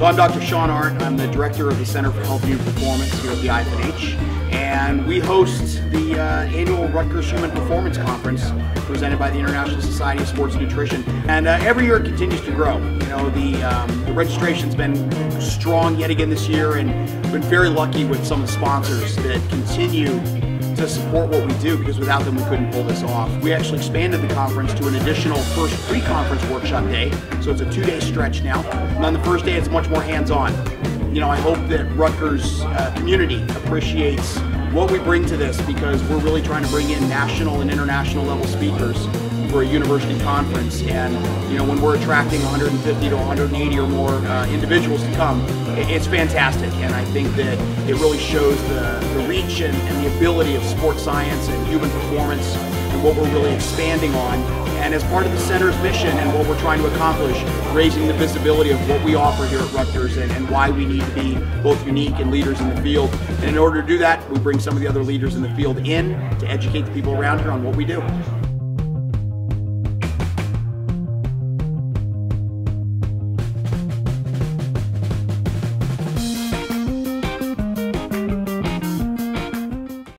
So I'm Dr. Sean Arndt. I'm the director of the Center for Health and Human Performance here at the IFNH, and we host the annual Rutgers Human Performance Conference presented by the International Society of Sports Nutrition. And every year it continues to grow. You know, the registration's been strong yet again this year, and we've been very lucky with some of the sponsors that continue to support what we do, because without them we couldn't pull this off. We actually expanded the conference to an additional first pre-conference workshop day, so it's a 2-day stretch now. And on the first day it's much more hands-on. You know, I hope that Rutgers community appreciates what we bring to this, because we're really trying to bring in national and international level speakers for a university conference. And you know, when we're attracting 150 to 180 or more individuals to come, it's fantastic. And I think that it really shows the reach and the ability of sports science and human performance and what we're really expanding on. And as part of the center's mission and what we're trying to accomplish, raising the visibility of what we offer here at Rutgers and why we need to be both unique and leaders in the field. And in order to do that, we bring some of the other leaders in the field in to educate the people around here on what we do.